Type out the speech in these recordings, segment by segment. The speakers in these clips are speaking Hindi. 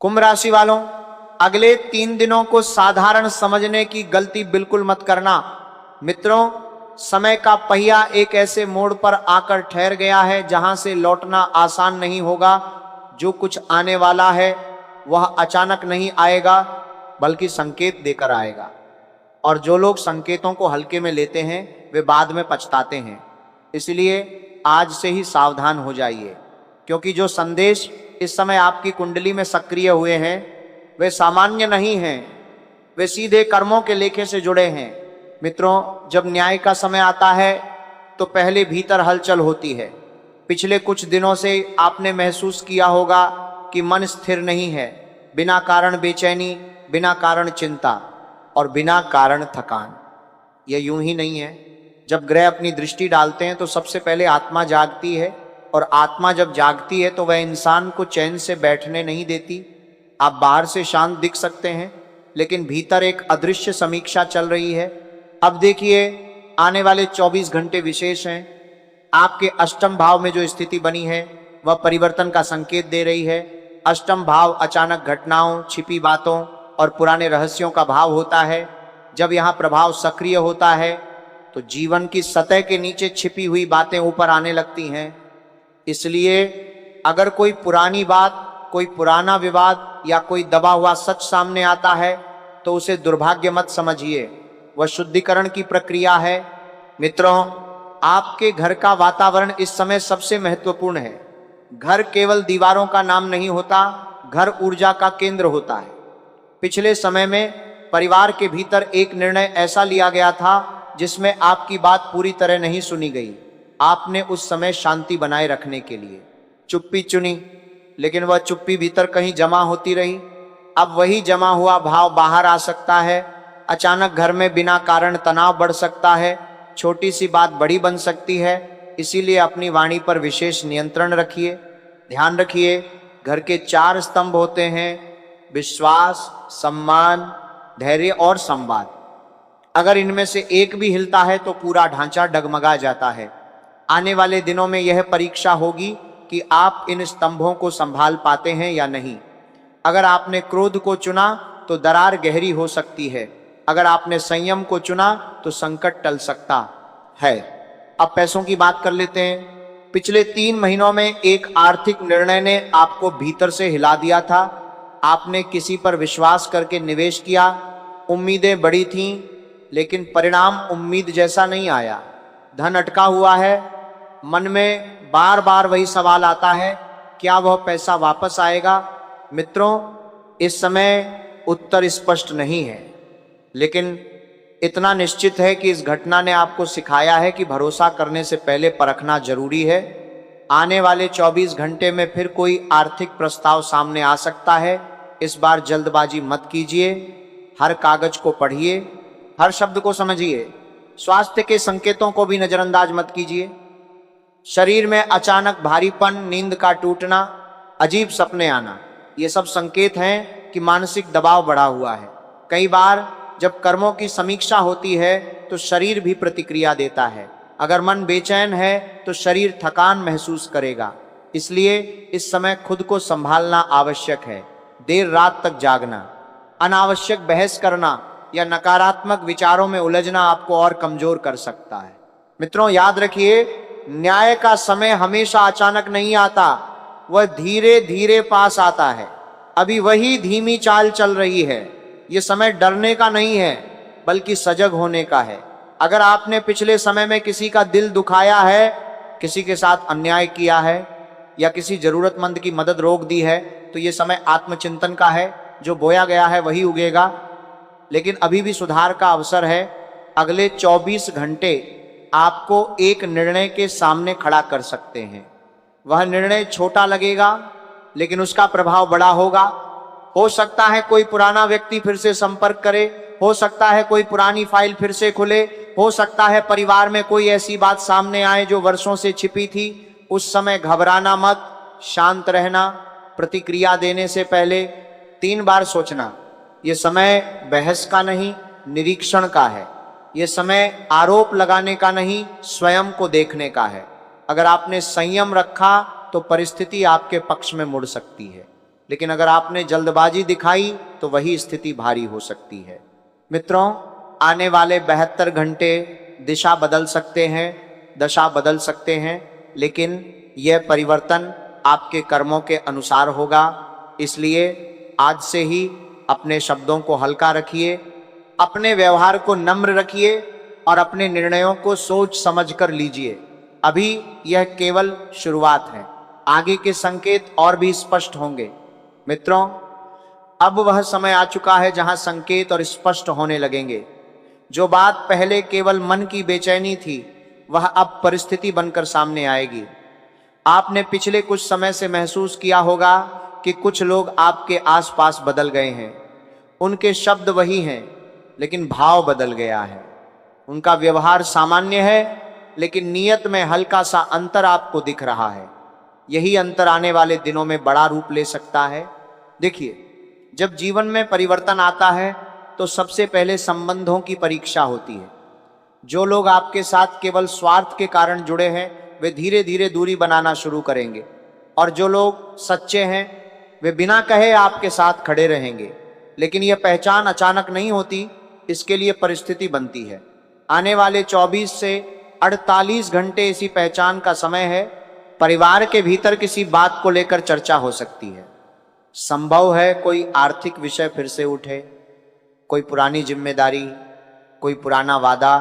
कुंभ राशि वालों, अगले 3 दिनों को साधारण समझने की गलती बिल्कुल मत करना। मित्रों, समय का पहिया एक ऐसे मोड़ पर आकर ठहर गया है जहां से लौटना आसान नहीं होगा। जो कुछ आने वाला है वह अचानक नहीं आएगा, बल्कि संकेत देकर आएगा। और जो लोग संकेतों को हल्के में लेते हैं वे बाद में पछताते हैं। इसलिए आज से ही सावधान हो जाइए, क्योंकि जो संदेश इस समय आपकी कुंडली में सक्रिय हुए हैं वे सामान्य नहीं हैं, वे सीधे कर्मों के लेखे से जुड़े हैं। मित्रों, जब न्याय का समय आता है तो पहले भीतर हलचल होती है। पिछले कुछ दिनों से आपने महसूस किया होगा कि मन स्थिर नहीं है, बिना कारण बेचैनी, बिना कारण चिंता और बिना कारण थकान। यह यूं ही नहीं है। जब ग्रह अपनी दृष्टि डालते हैं तो सबसे पहले आत्मा जागती है, और आत्मा जब जागती है तो वह इंसान को चैन से बैठने नहीं देती। आप बाहर से शांत दिख सकते हैं, लेकिन भीतर एक अदृश्य समीक्षा चल रही है। अब देखिए, आने वाले 24 घंटे विशेष हैं। आपके अष्टम भाव में जो स्थिति बनी है वह परिवर्तन का संकेत दे रही है। अष्टम भाव अचानक घटनाओं, छिपी बातों और पुराने रहस्यों का भाव होता है। जब यहाँ प्रभाव सक्रिय होता है तो जीवन की सतह के नीचे छिपी हुई बातें ऊपर आने लगती हैं। इसलिए अगर कोई पुरानी बात, कोई पुराना विवाद या कोई दबा हुआ सच सामने आता है तो उसे दुर्भाग्य मत समझिए, वह शुद्धिकरण की प्रक्रिया है। मित्रों, आपके घर का वातावरण इस समय सबसे महत्वपूर्ण है। घर केवल दीवारों का नाम नहीं होता, घर ऊर्जा का केंद्र होता है। पिछले समय में परिवार के भीतर एक निर्णय ऐसा लिया गया था जिसमें आपकी बात पूरी तरह नहीं सुनी गई। आपने उस समय शांति बनाए रखने के लिए चुप्पी चुनी, लेकिन वह चुप्पी भीतर कहीं जमा होती रही। अब वही जमा हुआ भाव बाहर आ सकता है। अचानक घर में बिना कारण तनाव बढ़ सकता है, छोटी सी बात बड़ी बन सकती है। इसीलिए अपनी वाणी पर विशेष नियंत्रण रखिए। ध्यान रखिए, घर के 4 स्तंभ होते हैं: विश्वास, सम्मान, धैर्य और संवाद। अगर इनमें से एक भी हिलता है तो पूरा ढांचा डगमगा जाता है। आने वाले दिनों में यह परीक्षा होगी कि आप इन स्तंभों को संभाल पाते हैं या नहीं। अगर आपने क्रोध को चुना तो दरार गहरी हो सकती है। अगर आपने संयम को चुना तो संकट टल सकता है। अब पैसों की बात कर लेते हैं। पिछले 3 महीनों में एक आर्थिक निर्णय ने आपको भीतर से हिला दिया था। आपने किसी पर विश्वास करके निवेश किया, उम्मीदें बड़ी थीं, लेकिन परिणाम उम्मीद जैसा नहीं आया। धन अटका हुआ है। मन में बार बार वही सवाल आता है, क्या वह पैसा वापस आएगा? मित्रों, इस समय उत्तर स्पष्ट नहीं है, लेकिन इतना निश्चित है कि इस घटना ने आपको सिखाया है कि भरोसा करने से पहले परखना जरूरी है। आने वाले 24 घंटे में फिर कोई आर्थिक प्रस्ताव सामने आ सकता है। इस बार जल्दबाजी मत कीजिए। हर कागज को पढ़िए, हर शब्द को समझिए। स्वास्थ्य के संकेतों को भी नजरअंदाज मत कीजिए। शरीर में अचानक भारीपन, नींद का टूटना, अजीब सपने आना, ये सब संकेत हैं कि मानसिक दबाव बढ़ा हुआ है। कई बार जब कर्मों की समीक्षा होती है तो शरीर भी प्रतिक्रिया देता है। अगर मन बेचैन है तो शरीर थकान महसूस करेगा। इसलिए इस समय खुद को संभालना आवश्यक है। देर रात तक जागना, अनावश्यक बहस करना या नकारात्मक विचारों में उलझना आपको और कमजोर कर सकता है। मित्रों, याद रखिए, न्याय का समय हमेशा अचानक नहीं आता, वह धीरे धीरे पास आता है। अभी वही धीमी चाल चल रही है। यह समय डरने का नहीं है, बल्कि सजग होने का है। अगर आपने पिछले समय में किसी का दिल दुखाया है, किसी के साथ अन्याय किया है या किसी जरूरतमंद की मदद रोक दी है, तो यह समय आत्मचिंतन का है। जो बोया गया है वही उगेगा। लेकिन अभी भी सुधार का अवसर है। अगले 24 घंटे आपको एक निर्णय के सामने खड़ा कर सकते हैं। वह निर्णय छोटा लगेगा, लेकिन उसका प्रभाव बड़ा होगा। हो सकता है कोई पुराना व्यक्ति फिर से संपर्क करे, हो सकता है कोई पुरानी फाइल फिर से खुले, हो सकता है परिवार में कोई ऐसी बात सामने आए जो वर्षों से छिपी थी। उस समय घबराना मत, शांत रहना। प्रतिक्रिया देने से पहले 3 बार सोचना। यह समय बहस का नहीं, निरीक्षण का है। यह समय आरोप लगाने का नहीं, स्वयं को देखने का है। अगर आपने संयम रखा तो परिस्थिति आपके पक्ष में मुड़ सकती है। लेकिन अगर आपने जल्दबाजी दिखाई तो वही स्थिति भारी हो सकती है। मित्रों, आने वाले 72 घंटे दिशा बदल सकते हैं, दशा बदल सकते हैं, लेकिन यह परिवर्तन आपके कर्मों के अनुसार होगा। इसलिए आज से ही अपने शब्दों को हल्का रखिए, अपने व्यवहार को नम्र रखिए और अपने निर्णयों को सोच समझ कर लीजिए। अभी यह केवल शुरुआत है, आगे के संकेत और भी स्पष्ट होंगे। मित्रों, अब वह समय आ चुका है जहां संकेत और स्पष्ट होने लगेंगे। जो बात पहले केवल मन की बेचैनी थी, वह अब परिस्थिति बनकर सामने आएगी। आपने पिछले कुछ समय से महसूस किया होगा कि कुछ लोग आपके आसपास बदल गए हैं। उनके शब्द वही हैं, लेकिन भाव बदल गया है। उनका व्यवहार सामान्य है, लेकिन नीयत में हल्का सा अंतर आपको दिख रहा है। यही अंतर आने वाले दिनों में बड़ा रूप ले सकता है। देखिए, जब जीवन में परिवर्तन आता है तो सबसे पहले संबंधों की परीक्षा होती है। जो लोग आपके साथ केवल स्वार्थ के कारण जुड़े हैं, वे धीरे धीरे दूरी बनाना शुरू करेंगे, और जो लोग सच्चे हैं वे बिना कहे आपके साथ खड़े रहेंगे। लेकिन यह पहचान अचानक नहीं होती, इसके लिए परिस्थिति बनती है। आने वाले 24 से 48 घंटे इसी पहचान का समय है। परिवार के भीतर किसी बात को लेकर चर्चा हो सकती है। संभव है कोई आर्थिक विषय फिर से उठे, कोई पुरानी जिम्मेदारी, कोई पुराना वादा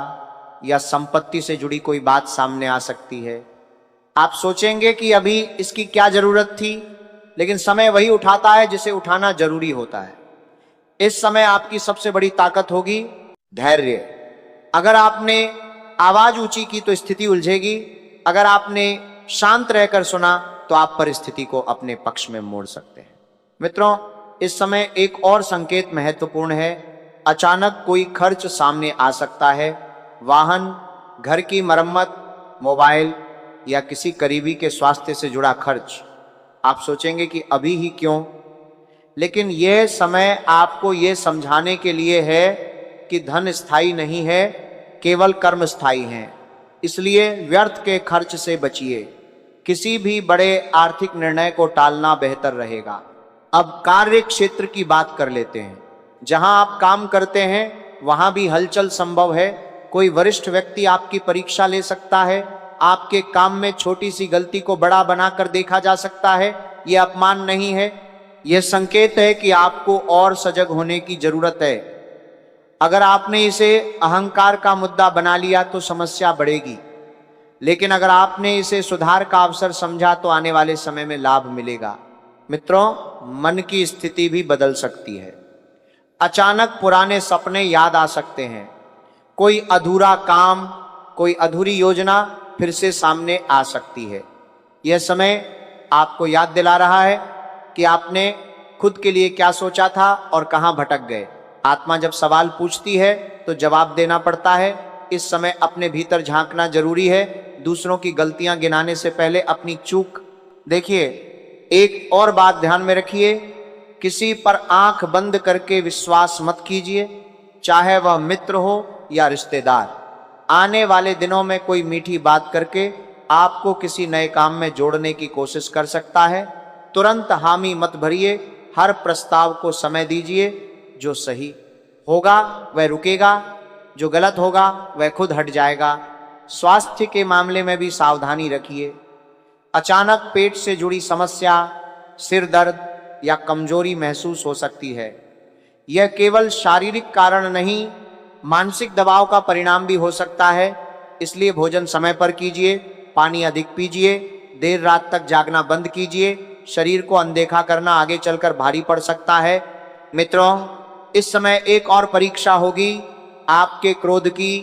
या संपत्ति से जुड़ी कोई बात सामने आ सकती है। आप सोचेंगे कि अभी इसकी क्या जरूरत थी, लेकिन समय वही उठाता है जिसे उठाना जरूरी होता है। इस समय आपकी सबसे बड़ी ताकत होगी धैर्य। अगर आपने आवाज ऊंची की तो स्थिति उलझेगी, अगर आपने शांत रहकर सुना तो आप परिस्थिति को अपने पक्ष में मोड़ सकते हैं। मित्रों, इस समय एक और संकेत महत्वपूर्ण है। अचानक कोई खर्च सामने आ सकता है। वाहन, घर की मरम्मत, मोबाइल या किसी करीबी के स्वास्थ्य से जुड़ा खर्च। आप सोचेंगे कि अभी ही क्यों, लेकिन यह समय आपको यह समझाने के लिए है कि धन स्थायी नहीं है, केवल कर्म स्थायी हैं। इसलिए व्यर्थ के खर्च से बचिए। किसी भी बड़े आर्थिक निर्णय को टालना बेहतर रहेगा। अब कार्य क्षेत्र की बात कर लेते हैं। जहां आप काम करते हैं वहां भी हलचल संभव है। कोई वरिष्ठ व्यक्ति आपकी परीक्षा ले सकता है। आपके काम में छोटी सी गलती को बड़ा बनाकर देखा जा सकता है। यह अपमान नहीं है, यह संकेत है कि आपको और सजग होने की जरूरत है। अगर आपने इसे अहंकार का मुद्दा बना लिया तो समस्या बढ़ेगी, लेकिन अगर आपने इसे सुधार का अवसर समझा तो आने वाले समय में लाभ मिलेगा। मित्रों, मन की स्थिति भी बदल सकती है। अचानक पुराने सपने याद आ सकते हैं। कोई अधूरा काम, कोई अधूरी योजना फिर से सामने आ सकती है। यह समय आपको याद दिला रहा है कि आपने खुद के लिए क्या सोचा था और कहां भटक गए। आत्मा जब सवाल पूछती है तो जवाब देना पड़ता है। इस समय अपने भीतर झांकना जरूरी है। दूसरों की गलतियां गिनाने से पहले अपनी चूक देखिए। एक और बात ध्यान में रखिए, किसी पर आंख बंद करके विश्वास मत कीजिए, चाहे वह मित्र हो या रिश्तेदार। आने वाले दिनों में कोई मीठी बात करके आपको किसी नए काम में जोड़ने की कोशिश कर सकता है। तुरंत हामी मत भरिए, हर प्रस्ताव को समय दीजिए। जो सही होगा वह रुकेगा, जो गलत होगा वह खुद हट जाएगा। स्वास्थ्य के मामले में भी सावधानी रखिए। अचानक पेट से जुड़ी समस्या, सिर दर्द या कमजोरी महसूस हो सकती है। यह केवल शारीरिक कारण नहीं, मानसिक दबाव का परिणाम भी हो सकता है। इसलिए भोजन समय पर कीजिए, पानी अधिक पीजिए, देर रात तक जागना बंद कीजिए। शरीर को अनदेखा करना आगे चलकर भारी पड़ सकता है। मित्रों, इस समय एक और परीक्षा होगी आपके क्रोध की।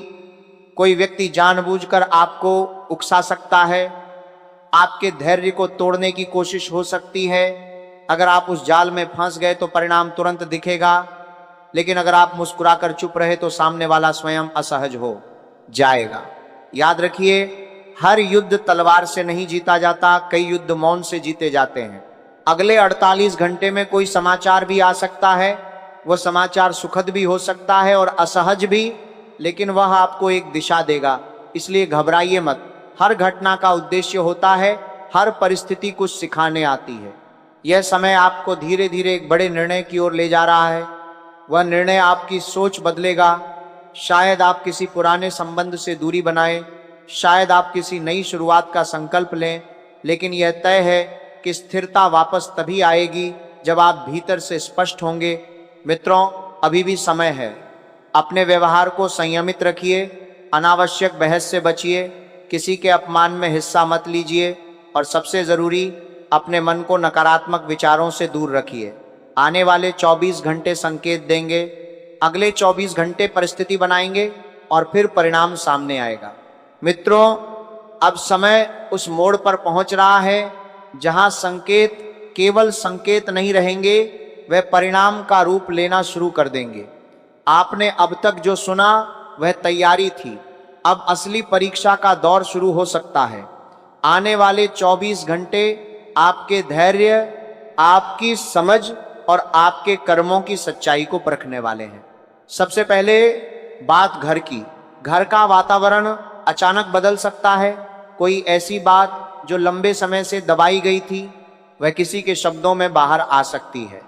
कोई व्यक्ति जानबूझकर आपको उकसा सकता है, आपके धैर्य को तोड़ने की कोशिश हो सकती है। अगर आप उस जाल में फंस गए तो परिणाम तुरंत दिखेगा, लेकिन अगर आप मुस्कुराकर चुप रहे तो सामने वाला स्वयं असहज हो जाएगा। याद रखिए, हर युद्ध तलवार से नहीं जीता जाता, कई युद्ध मौन से जीते जाते हैं। अगले 48 घंटे में कोई समाचार भी आ सकता है। वह समाचार सुखद भी हो सकता है और असहज भी, लेकिन वह आपको एक दिशा देगा। इसलिए घबराइए मत। हर घटना का उद्देश्य होता है, हर परिस्थिति कुछ सिखाने आती है। यह समय आपको धीरे धीरे एक बड़े निर्णय की ओर ले जा रहा है। वह निर्णय आपकी सोच बदलेगा। शायद आप किसी पुराने संबंध से दूरी बनाएं, शायद आप किसी नई शुरुआत का संकल्प लें, लेकिन यह तय है कि स्थिरता वापस तभी आएगी जब आप भीतर से स्पष्ट होंगे। मित्रों, अभी भी समय है। अपने व्यवहार को संयमित रखिए, अनावश्यक बहस से बचिए, किसी के अपमान में हिस्सा मत लीजिए और सबसे जरूरी, अपने मन को नकारात्मक विचारों से दूर रखिए। आने वाले 24 घंटे संकेत देंगे। अगले 24 घंटे परिस्थिति बनाएंगे और फिर परिणाम सामने आएगा। मित्रों, अब समय उस मोड़ पर पहुंच रहा है जहां संकेत केवल संकेत नहीं रहेंगे, वे परिणाम का रूप लेना शुरू कर देंगे। आपने अब तक जो सुना वह तैयारी थी, अब असली परीक्षा का दौर शुरू हो सकता है। आने वाले 24 घंटे आपके धैर्य, आपकी समझ और आपके कर्मों की सच्चाई को परखने वाले हैं। सबसे पहले बात घर की। घर का वातावरण अचानक बदल सकता है। कोई ऐसी बात जो लंबे समय से दबाई गई थी, वह किसी के शब्दों में बाहर आ सकती है।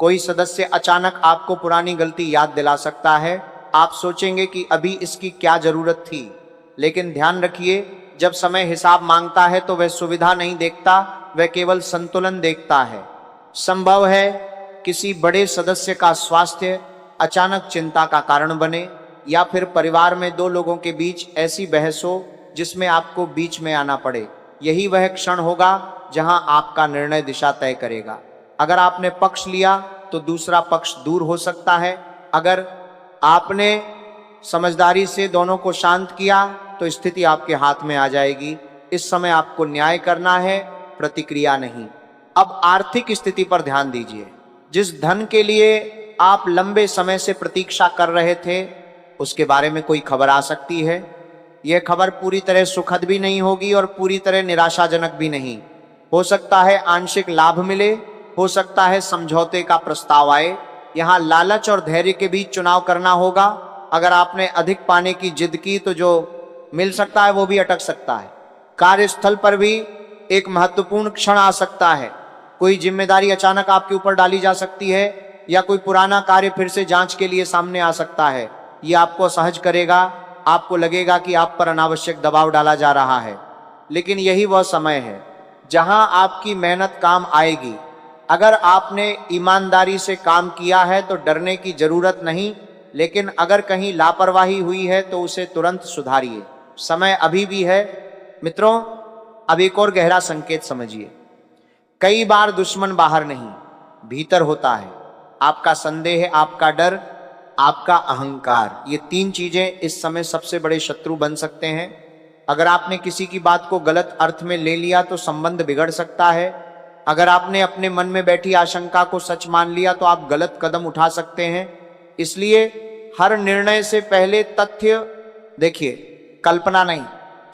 कोई सदस्य अचानक आपको पुरानी गलती याद दिला सकता है। आप सोचेंगे कि अभी इसकी क्या जरूरत थी, लेकिन ध्यान रखिए, जब समय हिसाब मांगता है तो वह सुविधा नहीं देखता, वह केवल संतुलन देखता है। संभव है किसी बड़े सदस्य का स्वास्थ्य अचानक चिंता का कारण बने, या फिर परिवार में दो लोगों के बीच ऐसी बहस हो जिसमें आपको बीच में आना पड़े। यही वह क्षण होगा जहां आपका निर्णय दिशा तय करेगा। अगर आपने पक्ष लिया तो दूसरा पक्ष दूर हो सकता है। अगर आपने समझदारी से दोनों को शांत किया तो स्थिति आपके हाथ में आ जाएगी। इस समय आपको न्याय करना है, प्रतिक्रिया नहीं। अब आर्थिक स्थिति पर ध्यान दीजिए। जिस धन के लिए आप लंबे समय से प्रतीक्षा कर रहे थे, उसके बारे में कोई खबर आ सकती है। यह खबर पूरी तरह सुखद भी नहीं होगी और पूरी तरह निराशाजनक भी नहीं। हो सकता है आंशिक लाभ मिले, हो सकता है समझौते का प्रस्ताव आए। यहाँ लालच और धैर्य के बीच चुनाव करना होगा। अगर आपने अधिक पाने की जिद की तो जो मिल सकता है वो भी अटक सकता है। कार्यस्थल पर भी एक महत्वपूर्ण क्षण आ सकता है। कोई जिम्मेदारी अचानक आपके ऊपर डाली जा सकती है, या कोई पुराना कार्य फिर से जांच के लिए सामने आ सकता है। ये आपको असहज करेगा, आपको लगेगा कि आप पर अनावश्यक दबाव डाला जा रहा है, लेकिन यही वह समय है जहां आपकी मेहनत काम आएगी। अगर आपने ईमानदारी से काम किया है तो डरने की जरूरत नहीं, लेकिन अगर कहीं लापरवाही हुई है तो उसे तुरंत सुधारिए। समय अभी भी है। मित्रों, अब एक और गहरा संकेत समझिए। कई बार दुश्मन बाहर नहीं, भीतर होता है। आपका संदेह, आपका डर, आपका अहंकार, ये तीन चीजें इस समय सबसे बड़े शत्रु बन सकते हैं। अगर आपने किसी की बात को गलत अर्थ में ले लिया तो संबंध बिगड़ सकता है। अगर आपने अपने मन में बैठी आशंका को सच मान लिया तो आप गलत कदम उठा सकते हैं। इसलिए हर निर्णय से पहले तथ्य देखिए, कल्पना नहीं।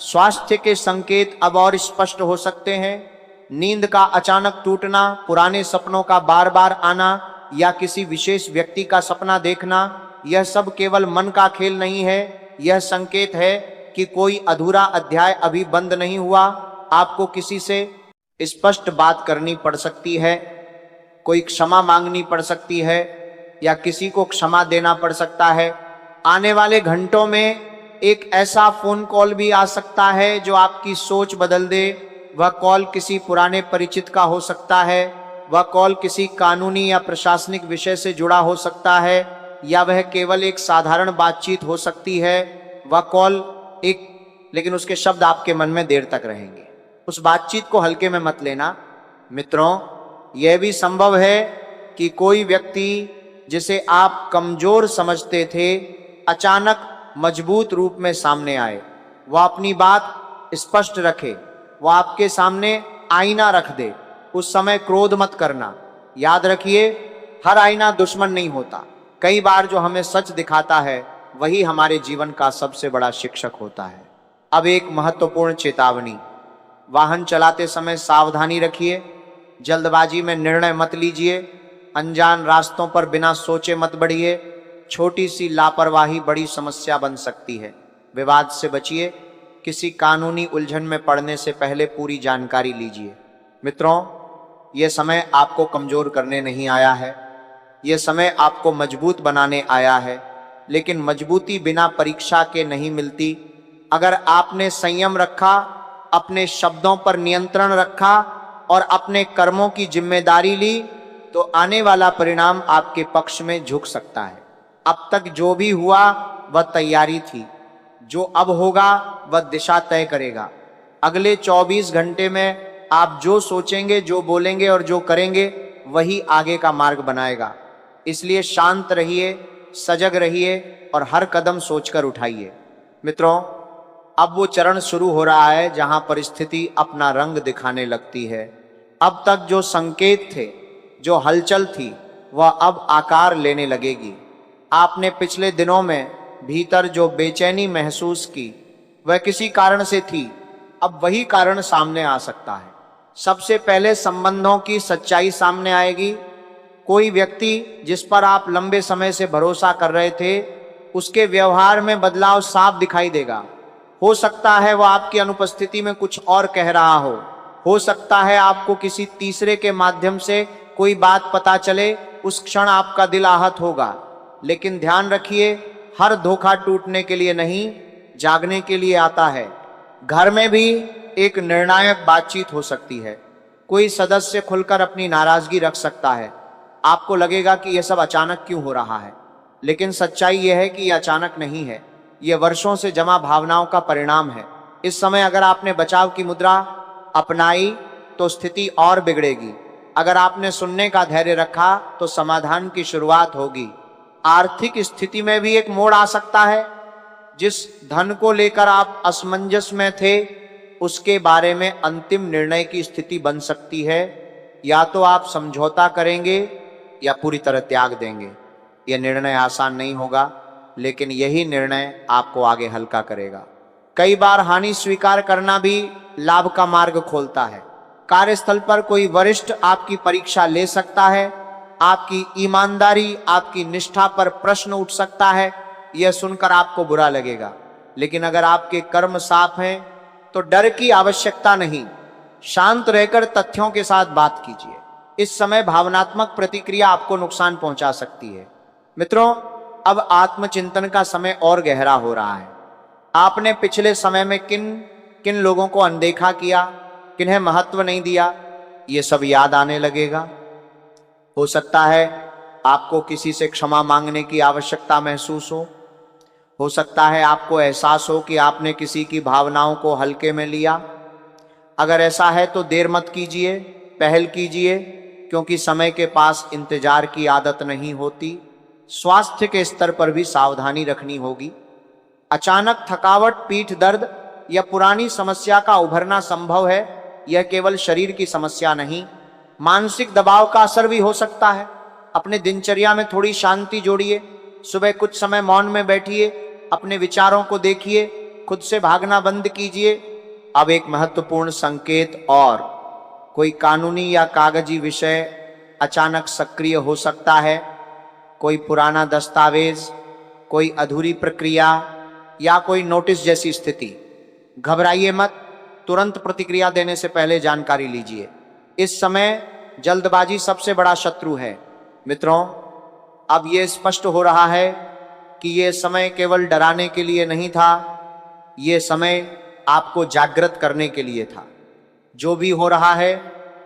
स्वास्थ्य के संकेत अब और स्पष्ट हो सकते हैं। नींद का अचानक टूटना, पुराने सपनों का बार बार आना, या किसी विशेष व्यक्ति का सपना देखना, यह सब केवल मन का खेल नहीं है। यह संकेत है कि कोई अधूरा अध्याय अभी बंद नहीं हुआ। आपको किसी से स्पष्ट बात करनी पड़ सकती है, कोई क्षमा मांगनी पड़ सकती है, या किसी को क्षमा देना पड़ सकता है। आने वाले घंटों में एक ऐसा फोन कॉल भी आ सकता है जो आपकी सोच बदल दे। वह कॉल किसी पुराने परिचित का हो सकता है, वह कॉल किसी कानूनी या प्रशासनिक विषय से जुड़ा हो सकता है, या वह केवल एक साधारण बातचीत हो सकती है। वह कॉल लेकिन उसके शब्द आपके मन में देर तक रहेंगे। उस बातचीत को हल्के में मत लेना। मित्रों, यह भी संभव है कि कोई व्यक्ति जिसे आप कमजोर समझते थे अचानक मजबूत रूप में सामने आए। वह अपनी बात स्पष्ट रखे, वह आपके सामने आईना रख दे। उस समय क्रोध मत करना। याद रखिए, हर आईना दुश्मन नहीं होता। कई बार जो हमें सच दिखाता है वही हमारे जीवन का सबसे बड़ा शिक्षक होता है। अब एक महत्वपूर्ण चेतावनी। वाहन चलाते समय सावधानी रखिए। जल्दबाजी में निर्णय मत लीजिए। अनजान रास्तों पर बिना सोचे मत बढ़िए। छोटी सी लापरवाही बड़ी समस्या बन सकती है। विवाद से बचिए। किसी कानूनी उलझन में पड़ने से पहले पूरी जानकारी लीजिए। मित्रों, यह समय आपको कमजोर करने नहीं आया है, यह समय आपको मजबूत बनाने आया है। लेकिन मजबूती बिना परीक्षा के नहीं मिलती। अगर आपने संयम रखा, अपने शब्दों पर नियंत्रण रखा और अपने कर्मों की जिम्मेदारी ली, तो आने वाला परिणाम आपके पक्ष में झुक सकता है। अब तक जो भी हुआ वह तैयारी थी, जो अब होगा वह दिशा तय करेगा। अगले 24 घंटे में आप जो सोचेंगे, जो बोलेंगे और जो करेंगे वही आगे का मार्ग बनाएगा। इसलिए शांत रहिए, सजग रहिए और हर कदम सोचकर उठाइए। मित्रों, अब वो चरण शुरू हो रहा है जहां परिस्थिति अपना रंग दिखाने लगती है। अब तक जो संकेत थे, जो हलचल थी, वह अब आकार लेने लगेगी। आपने पिछले दिनों में भीतर जो बेचैनी महसूस की वह किसी कारण से थी, अब वही कारण सामने आ सकता है। सबसे पहले संबंधों की सच्चाई सामने आएगी। कोई व्यक्ति जिस पर आप लंबे समय से भरोसा कर रहे थे, उसके व्यवहार में बदलाव साफ दिखाई देगा। हो सकता है वह आपकी अनुपस्थिति में कुछ और कह रहा हो सकता है आपको किसी तीसरे के माध्यम से कोई बात पता चले, उस क्षण आपका दिल आहत होगा। लेकिन ध्यान रखिए, हर धोखा टूटने के लिए नहीं, जागने के लिए आता है। घर में भी एक निर्णायक बातचीत हो सकती है। कोई सदस्य खुलकर अपनी नाराजगी रख सकता है। आपको लगेगा कि यह सब अचानक क्यों हो रहा है, लेकिन सच्चाई यह है कि यह अचानक नहीं है, यह वर्षों से जमा भावनाओं का परिणाम है। इस समय अगर आपने बचाव की मुद्रा अपनाई तो स्थिति और बिगड़ेगी। अगर आपने सुनने का धैर्य रखा तो समाधान की शुरुआत होगी। आर्थिक स्थिति में भी एक मोड़ आ सकता है। जिस धन को लेकर आप असमंजस में थे, उसके बारे में अंतिम निर्णय की स्थिति बन सकती है। या तो आप समझौता करेंगे या पूरी तरह त्याग देंगे। यह निर्णय आसान नहीं होगा, लेकिन यही निर्णय आपको आगे हल्का करेगा। कई बार हानि स्वीकार करना भी लाभ का मार्ग खोलता है। कार्यस्थल पर कोई वरिष्ठ आपकी परीक्षा ले सकता है। आपकी ईमानदारी, आपकी निष्ठा पर प्रश्न उठ सकता है। यह सुनकर आपको बुरा लगेगा, लेकिन अगर आपके कर्म साफ हैं तो डर की आवश्यकता नहीं। शांत रहकर तथ्यों के साथ बात कीजिए। इस समय भावनात्मक प्रतिक्रिया आपको नुकसान पहुंचा सकती है। मित्रों, अब आत्मचिंतन का समय और गहरा हो रहा है। आपने पिछले समय में किन किन लोगों को अनदेखा किया, किन्हें महत्व नहीं दिया, ये सब याद आने लगेगा। हो सकता है आपको किसी से क्षमा मांगने की आवश्यकता महसूस हो सकता है आपको एहसास हो कि आपने किसी की भावनाओं को हल्के में लिया। अगर ऐसा है तो देर मत कीजिए, पहल कीजिए, क्योंकि समय के पास इंतजार की आदत नहीं होती। स्वास्थ्य के स्तर पर भी सावधानी रखनी होगी। अचानक थकावट, पीठ दर्द या पुरानी समस्या का उभरना संभव है। यह केवल शरीर की समस्या नहीं, मानसिक दबाव का असर भी हो सकता है। अपने दिनचर्या में थोड़ी शांति जोड़िए। सुबह कुछ समय मौन में बैठिए, अपने विचारों को देखिए, खुद से भागना बंद कीजिए। अब एक महत्वपूर्ण संकेत और, कोई कानूनी या कागजी विषय अचानक सक्रिय हो सकता है। कोई पुराना दस्तावेज, कोई अधूरी प्रक्रिया या कोई नोटिस जैसी स्थिति। घबराइए मत, तुरंत प्रतिक्रिया देने से पहले जानकारी लीजिए। इस समय जल्दबाजी सबसे बड़ा शत्रु है। मित्रों, अब यह स्पष्ट हो रहा है कि यह समय केवल डराने के लिए नहीं था, यह समय आपको जागृत करने के लिए था। जो भी हो रहा है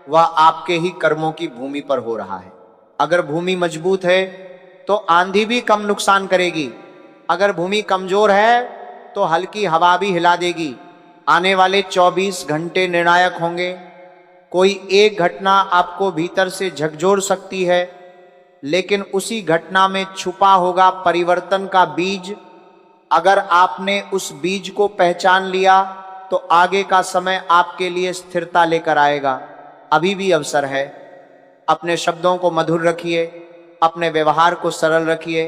वह आपके ही कर्मों की भूमि पर हो रहा है। अगर भूमि मजबूत है तो आंधी भी कम नुकसान करेगी। अगर भूमि कमजोर है तो हल्की हवा भी हिला देगी। आने वाले 24 घंटे निर्णायक होंगे। कोई एक घटना आपको भीतर से झकझोर सकती है, लेकिन उसी घटना में छुपा होगा परिवर्तन का बीज। अगर आपने उस बीज को पहचान लिया तो आगे का समय आपके लिए स्थिरता लेकर आएगा। अभी भी अवसर है। अपने शब्दों को मधुर रखिए, अपने व्यवहार को सरल रखिए,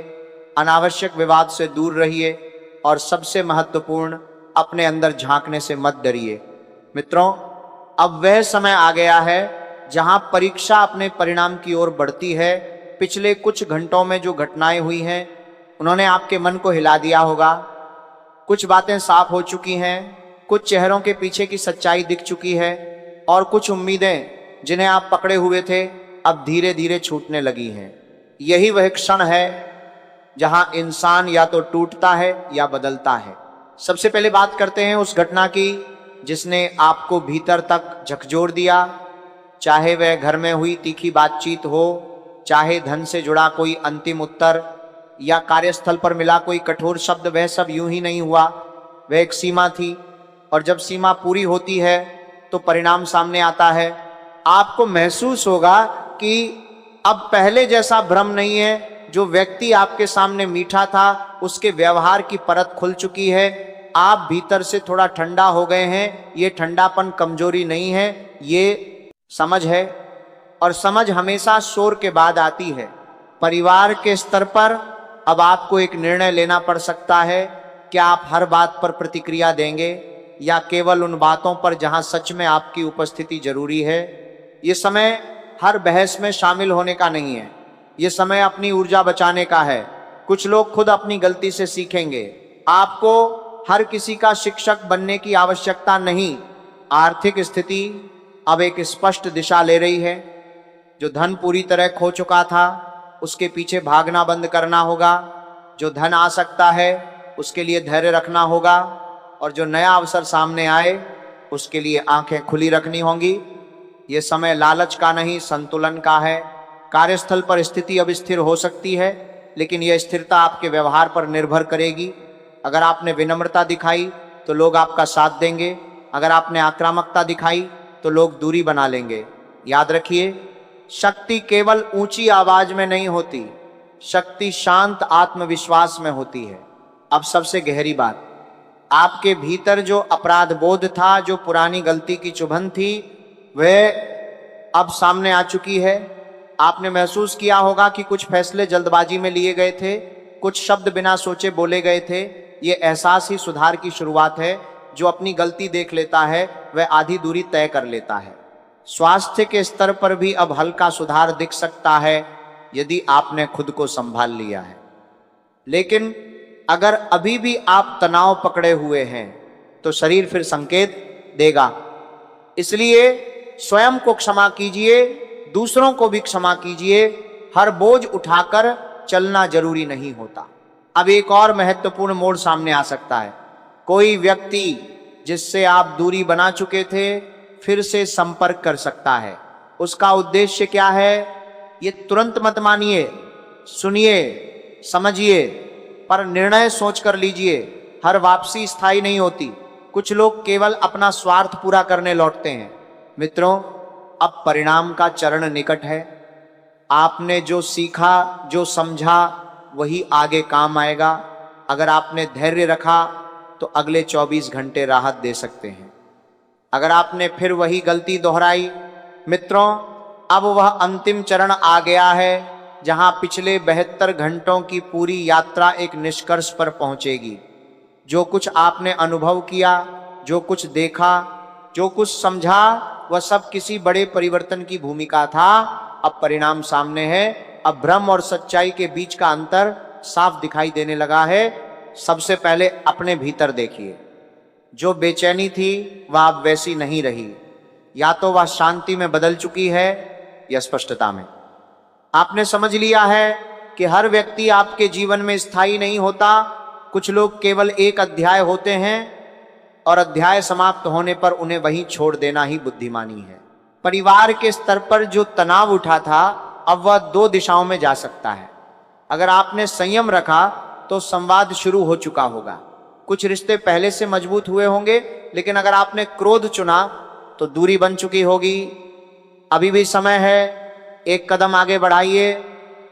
अनावश्यक विवाद से दूर रहिए और सबसे महत्वपूर्ण, अपने अंदर झांकने से मत डरिए। मित्रों, अब वह समय आ गया है जहां परीक्षा अपने परिणाम की ओर बढ़ती है। पिछले कुछ घंटों में जो घटनाएं हुई हैं, उन्होंने आपके मन को हिला दिया होगा। कुछ बातें साफ हो चुकी हैं, कुछ चेहरों के पीछे की सच्चाई दिख चुकी है और कुछ उम्मीदें जिन्हें आप पकड़े हुए थे अब धीरे धीरे छूटने लगी हैं। यही वह क्षण है जहां इंसान या तो टूटता है या बदलता है। सबसे पहले बात करते हैं उस घटना की जिसने आपको भीतर तक झकझोर दिया, चाहे वह घर में हुई तीखी बातचीत हो, चाहे धन से जुड़ा कोई अंतिम उत्तर या कार्यस्थल पर मिला कोई कठोर शब्द। वह सब यूं ही नहीं हुआ, वह एक सीमा थी, और जब सीमा पूरी होती है तो परिणाम सामने आता है। आपको महसूस होगा कि अब पहले जैसा भ्रम नहीं है। जो व्यक्ति आपके सामने मीठा था उसके व्यवहार की परत खुल चुकी है। आप भीतर से थोड़ा ठंडा हो गए हैं। ये ठंडापन कमजोरी नहीं है, ये समझ है, और समझ हमेशा शोर के बाद आती है। परिवार के स्तर पर अब आपको एक निर्णय लेना पड़ सकता है, क्या आप हर बात पर प्रतिक्रिया देंगे या केवल उन बातों पर जहां सच में आपकी उपस्थिति जरूरी है। ये समय हर बहस में शामिल होने का नहीं है, ये समय अपनी ऊर्जा बचाने का है। कुछ लोग खुद अपनी गलती से सीखेंगे। आपको हर किसी का शिक्षक बनने की आवश्यकता नहीं। आर्थिक स्थिति अब एक स्पष्ट दिशा ले रही है। जो धन पूरी तरह खो चुका था उसके पीछे भागना बंद करना होगा। जो धन आ सकता है उसके लिए धैर्य रखना होगा, और जो नया अवसर सामने आए उसके लिए आंखें खुली रखनी होंगी। ये समय लालच का नहीं, संतुलन का है। कार्यस्थल पर स्थिति अब स्थिर हो सकती है, लेकिन यह स्थिरता आपके व्यवहार पर निर्भर करेगी। अगर आपने विनम्रता दिखाई तो लोग आपका साथ देंगे, अगर आपने आक्रामकता दिखाई तो लोग दूरी बना लेंगे। याद रखिए, शक्ति केवल ऊंची आवाज में नहीं होती, शक्ति शांत आत्मविश्वास में होती है। अब सबसे गहरी बात, आपके भीतर जो अपराध बोध था, जो पुरानी गलती की चुभन थी, वह अब सामने आ चुकी है। आपने महसूस किया होगा कि कुछ फैसले जल्दबाजी में लिए गए थे, कुछ शब्द बिना सोचे बोले गए थे। ये एहसास ही सुधार की शुरुआत है। जो अपनी गलती देख लेता है वह आधी दूरी तय कर लेता है। स्वास्थ्य के स्तर पर भी अब हल्का सुधार दिख सकता है यदि आपने खुद को संभाल लिया है। लेकिन अगर अभी भी आप तनाव पकड़े हुए हैं तो शरीर फिर संकेत देगा। इसलिए स्वयं को क्षमा कीजिए, दूसरों को भी क्षमा कीजिए। हर बोझ उठाकर चलना जरूरी नहीं होता। अब एक और महत्वपूर्ण मोड़ सामने आ सकता है। कोई व्यक्ति जिससे आप दूरी बना चुके थे फिर से संपर्क कर सकता है। उसका उद्देश्य क्या है, ये तुरंत मत मानिए, सुनिए, समझिए, पर निर्णय सोच कर लीजिए। हर वापसी स्थायी नहीं होती। कुछ लोग केवल अपना स्वार्थ पूरा करने लौटते हैं। मित्रों, अब परिणाम का चरण निकट है। आपने जो सीखा, जो समझा, वही आगे काम आएगा। अगर आपने धैर्य रखा तो अगले 24 घंटे राहत दे सकते हैं। अगर आपने फिर वही गलती दोहराई, मित्रों, अब वह अंतिम चरण आ गया है जहां पिछले 72 घंटों की पूरी यात्रा एक निष्कर्ष पर पहुंचेगी। जो कुछ आपने अनुभव किया, जो कुछ देखा, जो कुछ समझा, वह सब किसी बड़े परिवर्तन की भूमिका था। अब परिणाम सामने है। अब भ्रम और सच्चाई के बीच का अंतर साफ दिखाई देने लगा है। सबसे पहले अपने भीतर देखिए। जो बेचैनी थी वह अब वैसी नहीं रही। या तो वह शांति में बदल चुकी है या स्पष्टता में। आपने समझ लिया है कि हर व्यक्ति आपके जीवन में स्थायी नहीं होता। कुछ लोग केवल एक अध्याय होते हैं और अध्याय समाप्त होने पर उन्हें वहीं छोड़ देना ही बुद्धिमानी है। परिवार के स्तर पर जो तनाव उठा था अब वह 2 दिशाओं में जा सकता है। अगर आपने संयम रखा तो संवाद शुरू हो चुका होगा। कुछ रिश्ते पहले से मजबूत हुए होंगे, लेकिन अगर आपने क्रोध चुना तो दूरी बन चुकी होगी। अभी भी समय है, एक कदम आगे बढ़ाइए।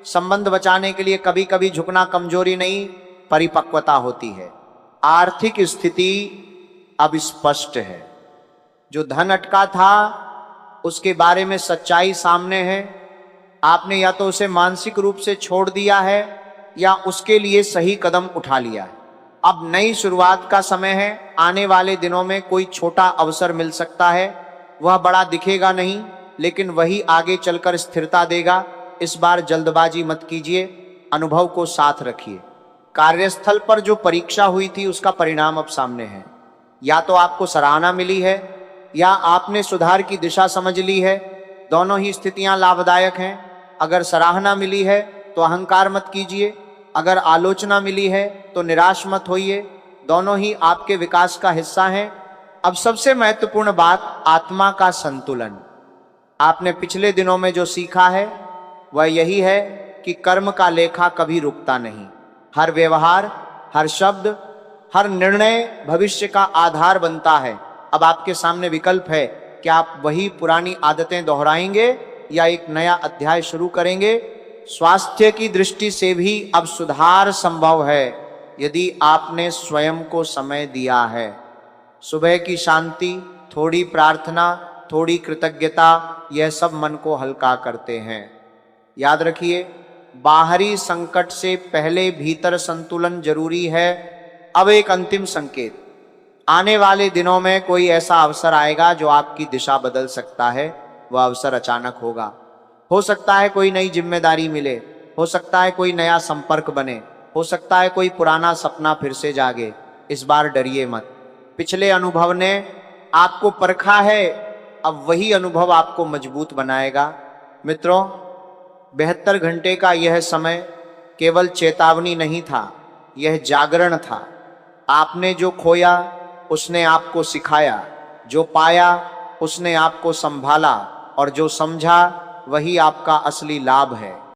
संबंध बचाने के लिए कभी कभी झुकना कमजोरी नहीं, परिपक्वता होती है। आर्थिक स्थिति अब स्पष्ट है। जो धन अटका था उसके बारे में सच्चाई सामने है। आपने या तो उसे मानसिक रूप से छोड़ दिया है या उसके लिए सही कदम उठा लिया है। अब नई शुरुआत का समय है। आने वाले दिनों में कोई छोटा अवसर मिल सकता है। वह बड़ा दिखेगा नहीं, लेकिन वही आगे चलकर स्थिरता देगा। इस बार जल्दबाजी मत कीजिए, अनुभव को साथ रखिए। कार्यस्थल पर जो परीक्षा हुई थी उसका परिणाम अब सामने है। या तो आपको सराहना मिली है या आपने सुधार की दिशा समझ ली है। दोनों ही स्थितियां लाभदायक हैं। अगर सराहना मिली है तो अहंकार मत कीजिए, अगर आलोचना मिली है तो निराश मत होइए। दोनों ही आपके विकास का हिस्सा हैं। अब सबसे महत्वपूर्ण बात, आत्मा का संतुलन। आपने पिछले दिनों में जो सीखा है वह यही है कि कर्म का लेखा कभी रुकता नहीं। हर व्यवहार, हर शब्द, हर निर्णय भविष्य का आधार बनता है। अब आपके सामने विकल्प है कि आप वही पुरानी आदतें दोहराएंगे या एक नया अध्याय शुरू करेंगे। स्वास्थ्य की दृष्टि से भी अब सुधार संभव है यदि आपने स्वयं को समय दिया है। सुबह की शांति, थोड़ी प्रार्थना, थोड़ी कृतज्ञता, यह सब मन को हल्का करते हैं। याद रखिए, बाहरी संकट से पहले भीतर संतुलन जरूरी है। अब एक अंतिम संकेत, आने वाले दिनों में कोई ऐसा अवसर आएगा जो आपकी दिशा बदल सकता है। वह अवसर अचानक होगा। हो सकता है कोई नई जिम्मेदारी मिले, हो सकता है कोई नया संपर्क बने, हो सकता है कोई पुराना सपना फिर से जागे। इस बार डरिए मत। पिछले अनुभव ने आपको परखा है, अब वही अनुभव आपको मजबूत बनाएगा। मित्रों, 72 घंटे का यह समय केवल चेतावनी नहीं था, यह जागरण था। आपने जो खोया उसने आपको सिखाया, जो पाया उसने आपको संभाला, और जो समझा वही आपका असली लाभ है।